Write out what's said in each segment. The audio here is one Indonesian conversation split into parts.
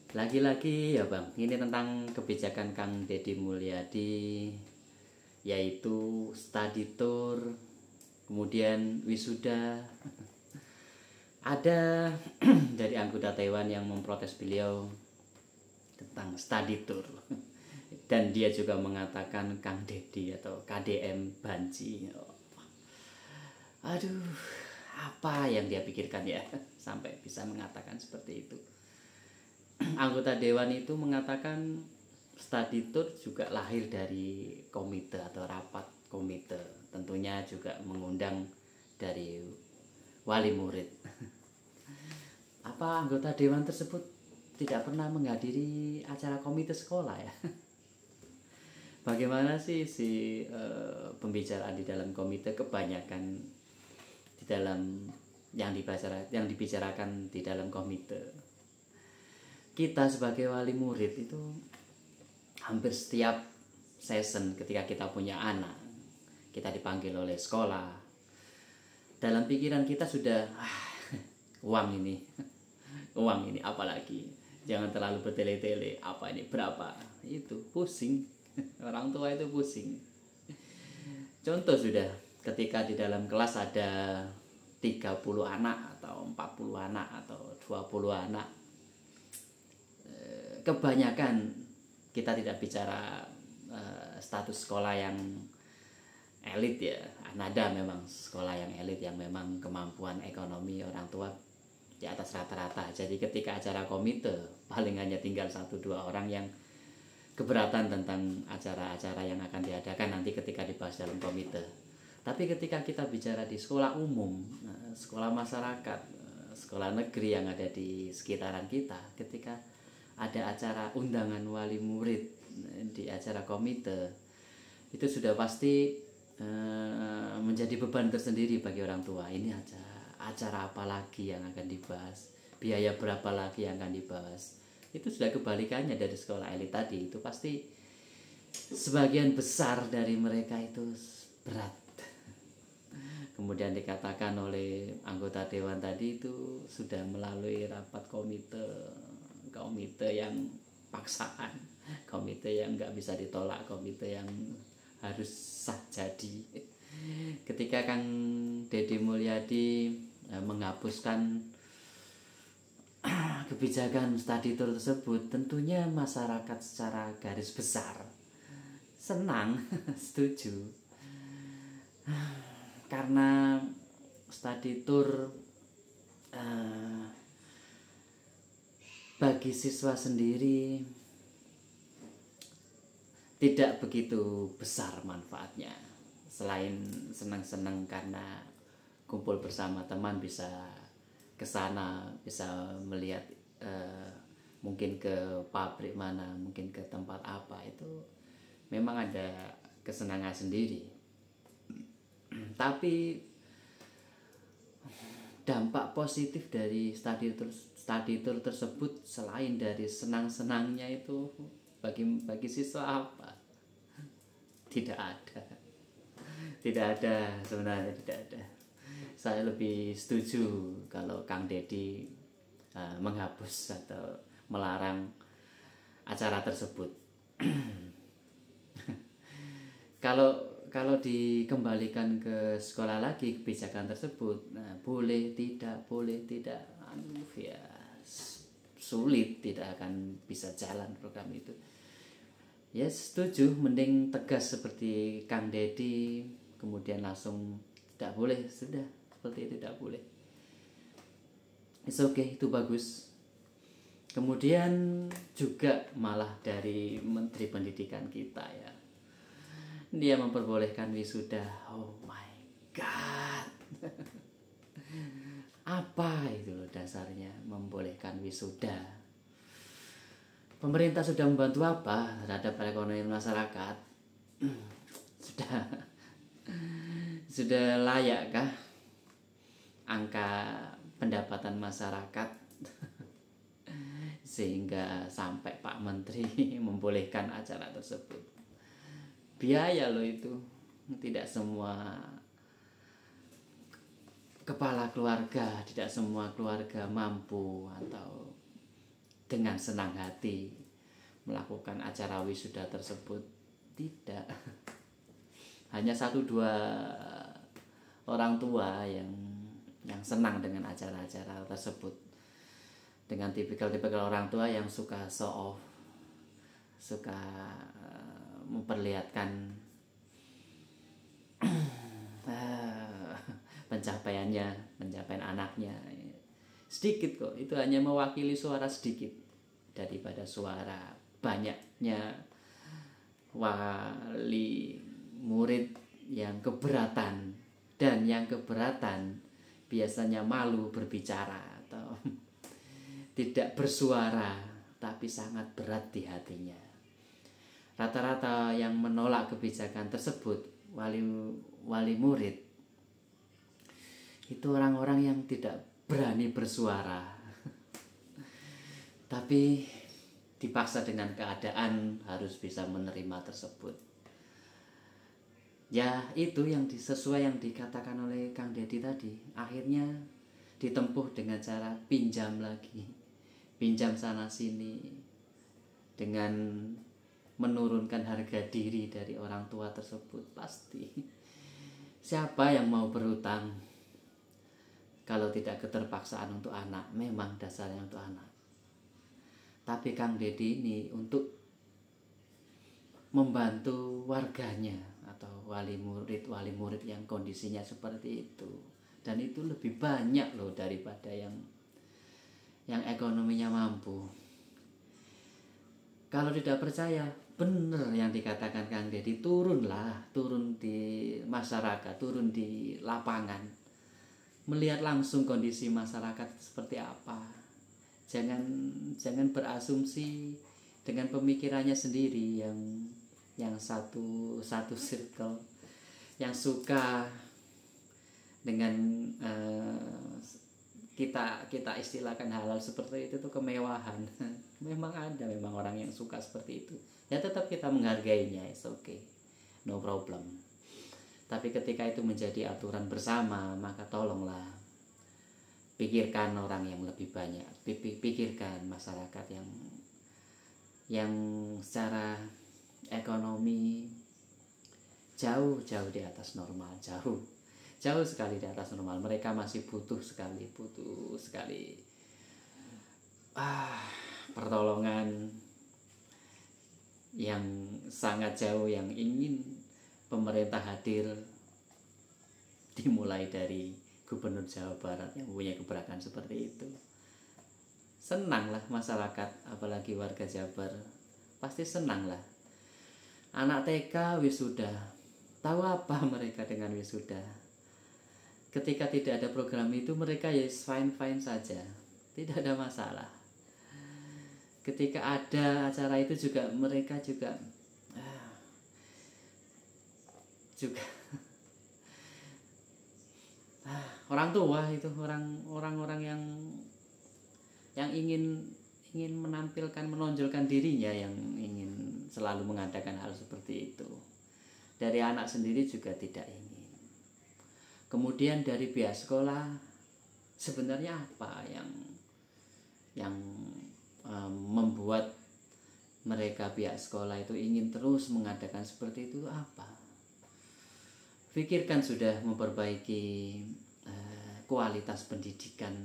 Lagi-lagi ya Bang, ini tentang kebijakan Kang Deddy Mulyadi, yaitu study tour, kemudian wisuda. Ada dari anggota Dewan yang memprotes beliau tentang study tour. Dan dia juga mengatakan Kang Deddy atau KDM Banci. Aduh, apa yang dia pikirkan ya sampai bisa mengatakan seperti itu. Anggota dewan itu mengatakan study tour juga lahir dari komite atau rapat komite, tentunya juga mengundang dari wali murid. Apa anggota dewan tersebut tidak pernah menghadiri acara komite sekolah ya? Bagaimana sih pembicaraan di dalam komite? Kebanyakan di dalam yang dibicarakan di dalam komite, kita sebagai wali murid itu hampir setiap season ketika kita punya anak, kita dipanggil oleh sekolah, dalam pikiran kita sudah uang ini apalagi, jangan terlalu bertele-tele, apa ini berapa, itu pusing. Orang tua itu pusing. Contoh sudah ketika di dalam kelas ada 30 anak atau 40 anak atau 20 anak, kebanyakan kita tidak bicara status sekolah yang elit ya. Ada memang sekolah yang elit yang memang kemampuan ekonomi orang tua di atas rata-rata. Jadi ketika acara komite paling hanya tinggal 1-2 orang yang keberatan tentang acara-acara yang akan diadakan nanti ketika dibahas dalam komite. Tapi ketika kita bicara di sekolah umum, sekolah masyarakat, sekolah negeri yang ada di sekitaran kita, ketika ada acara undangan wali murid di acara komite, itu sudah pasti menjadi beban tersendiri bagi orang tua. Ini acara apa lagi yang akan dibahas, biaya berapa lagi yang akan dibahas. Itu sudah kebalikannya dari sekolah elit tadi. Itu pasti sebagian besar dari mereka itu berat. Kemudian dikatakan oleh anggota dewan tadi itu sudah melalui rapat komite yang paksaan, komite yang nggak bisa ditolak, komite yang harus sah jadi. Ketika Kang Deddy Mulyadi menghapuskan kebijakan study tour tersebut, tentunya masyarakat secara garis besar senang, setuju, karena study tour bagi siswa sendiri tidak begitu besar manfaatnya. Selain senang-senang karena kumpul bersama teman, bisa ke sana, bisa melihat mungkin ke pabrik mana, mungkin ke tempat apa, itu memang ada kesenangan sendiri. Tapi dampak positif dari study tour tersebut selain dari senang-senangnya itu bagi siswa apa? Tidak ada sebenarnya, tidak ada. Saya lebih setuju kalau Kang Deddy menghapus atau melarang acara tersebut. Kalau dikembalikan ke sekolah lagi kebijakan tersebut, nah, boleh tidak, ya sulit, tidak akan bisa jalan program itu. Ya setuju, mending tegas seperti Kang Deddy, kemudian langsung tidak boleh, sudah seperti itu, tidak boleh. It's okay, itu bagus. Kemudian juga malah dari Menteri Pendidikan kita ya, dia memperbolehkan wisuda. Oh my god. Apa itu dasarnya membolehkan wisuda? Pemerintah sudah membantu apa terhadap perekonomian masyarakat? Sudah layakkah angka pendapatan masyarakat sehingga sampai Pak Menteri membolehkan acara tersebut? Biaya loh itu. Tidak semua kepala keluarga, tidak semua keluarga mampu atau dengan senang hati melakukan acara wisuda tersebut. Tidak. Hanya 1-2 orang tua yang senang dengan acara-acara tersebut, dengan tipikal orang tua yang suka show off, suka memperlihatkan pencapaian anaknya. Sedikit kok, itu hanya mewakili suara sedikit daripada suara banyaknya wali murid yang keberatan, dan yang keberatan biasanya malu berbicara atau tidak bersuara, tapi sangat berat di hatinya. Rata-rata yang menolak kebijakan tersebut, wali murid, itu orang-orang yang tidak berani bersuara, tapi dipaksa dengan keadaan harus bisa menerima tersebut. Ya, itu yang sesuai yang dikatakan oleh Kang Deddy tadi. Akhirnya ditempuh dengan cara pinjam lagi, pinjam sana sini, dengan menurunkan harga diri dari orang tua tersebut. Pasti siapa yang mau berhutang kalau tidak keterpaksaan untuk anak? Memang dasarnya untuk anak. Tapi Kang Deddy ini untuk membantu warganya atau wali murid yang kondisinya seperti itu. Dan itu lebih banyak loh daripada yang ekonominya mampu. Kalau tidak percaya, benar yang dikatakan Kang Deddy, turun di masyarakat, turun di lapangan, melihat langsung kondisi masyarakat seperti apa. Jangan berasumsi dengan pemikirannya sendiri yang satu circle, yang suka dengan kita istilahkan halal seperti itu tuh kemewahan. Memang orang yang suka seperti itu. Ya tetap kita menghargainya, it's okay, no problem. Tapi ketika itu menjadi aturan bersama, maka tolonglah pikirkan orang yang lebih banyak, pikirkan masyarakat yang secara ekonomi jauh di atas normal, jauh sekali di atas normal. Mereka masih butuh sekali pertolongan yang sangat jauh, yang ingin pemerintah hadir, dimulai dari Gubernur Jawa Barat yang punya keberatan seperti itu. Senanglah masyarakat, apalagi warga Jabar, pasti senanglah. Anak TK wisuda, tahu apa mereka dengan wisuda? Ketika tidak ada program itu, mereka ya fine saja, tidak ada masalah. Ketika ada acara itu juga, mereka juga orang tua itu, orang-orang yang ingin menampilkan, menonjolkan dirinya, yang ingin selalu mengadakan hal seperti itu. Dari anak sendiri juga tidak ingin. Kemudian dari pihak sekolah, sebenarnya apa yang membuat mereka pihak sekolah itu ingin terus mengadakan seperti itu? Apa? Pikirkan sudah memperbaiki kualitas pendidikan,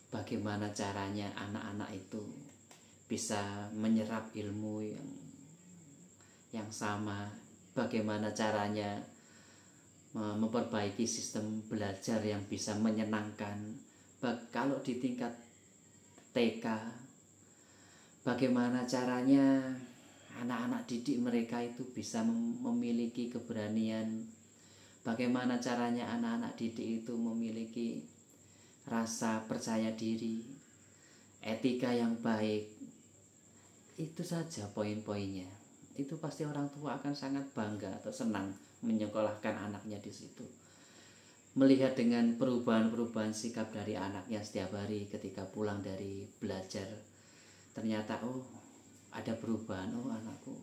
bagaimana caranya anak-anak itu bisa menyerap ilmu yang sama, bagaimana caranya memperbaiki sistem belajar yang bisa menyenangkan. Kalau di tingkat TK, bagaimana caranya anak-anak didik mereka itu bisa memiliki keberanian, bagaimana caranya anak-anak didik itu memiliki rasa percaya diri, etika yang baik. Itu saja poin-poinnya. Itu pasti orang tua akan sangat bangga atau senang menyekolahkan anaknya di situ. Melihat dengan perubahan-perubahan sikap dari anaknya setiap hari ketika pulang dari belajar. Ternyata ada perubahan, anakku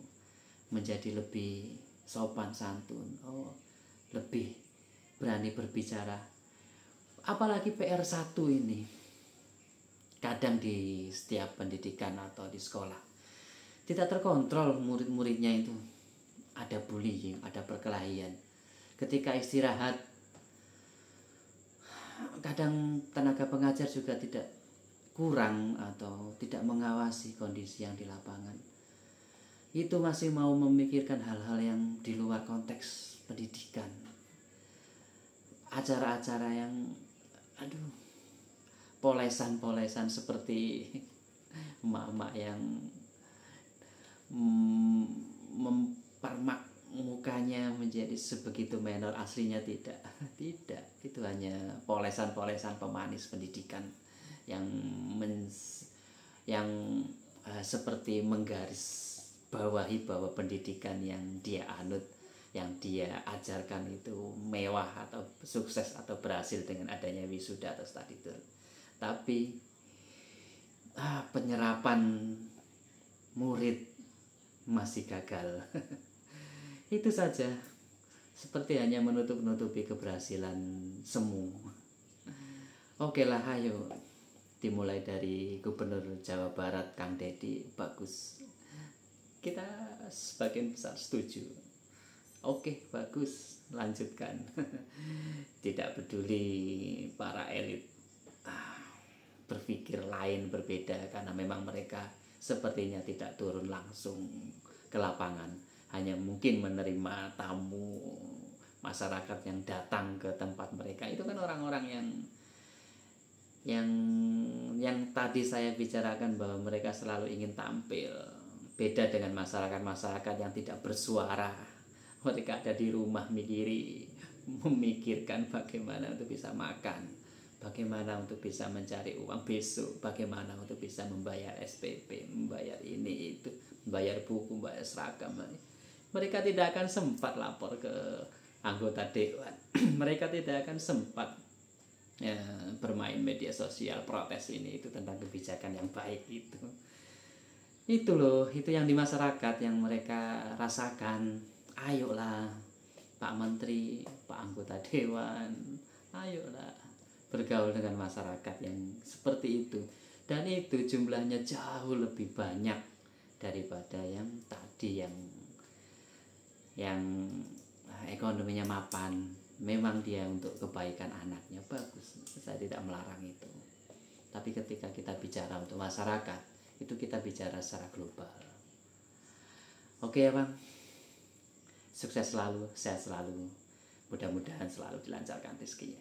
menjadi lebih sopan santun, lebih berani berbicara. Apalagi PR1 ini, kadang di setiap pendidikan atau di sekolah tidak terkontrol, murid-muridnya itu ada bullying, ada perkelahian. Ketika istirahat, kadang tenaga pengajar juga tidak kurang atau tidak mengawasi kondisi yang di lapangan. Itu masih mau memikirkan hal-hal yang di luar konteks pendidikan. Acara-acara yang polesan-polesan seperti emak-emak yang mempermak mukanya menjadi sebegitu menor, aslinya tidak. Itu hanya polesan-polesan pemanis pendidikan yang seperti menggaris bawahi bahwa pendidikan yang dia anut, yang dia ajarkan itu mewah atau sukses atau berhasil dengan adanya wisuda atau study tour. Tapi penyerapan murid masih gagal. Itu saja, seperti hanya menutup-nutupi keberhasilan semu. Oke lah, ayo dimulai dari Gubernur Jawa Barat Kang Deddy. Bagus, kita sebagian besar setuju. Oke, bagus, lanjutkan. Tidak peduli para elit berpikir lain, berbeda, karena memang mereka sepertinya tidak turun langsung ke lapangan, hanya mungkin menerima tamu masyarakat yang datang ke tempat mereka. Itu kan orang-orang yang tadi saya bicarakan bahwa mereka selalu ingin tampil. Beda dengan masyarakat yang tidak bersuara. Mereka ada di rumah memikirkan bagaimana untuk bisa makan, bagaimana untuk bisa mencari uang besok, bagaimana untuk bisa membayar SPP, membayar ini itu, membayar buku, membayar seragam. Mereka tidak akan sempat lapor ke anggota dewan. Mereka tidak akan sempat bermain media sosial protes ini itu tentang kebijakan yang baik itu. Itu loh, itu yang di masyarakat yang mereka rasakan. Ayolah Pak Menteri, Pak anggota dewan, ayolah bergaul dengan masyarakat yang seperti itu. Dan itu jumlahnya jauh lebih banyak daripada yang tadi, yang ekonominya mapan. Memang dia untuk kebaikan anaknya, bagus, saya tidak melarang itu. Tapi ketika kita bicara untuk masyarakat, itu kita bicara secara global. Oke ya Bang, sukses selalu, sehat selalu, mudah-mudahan selalu dilancarkan rezekinya.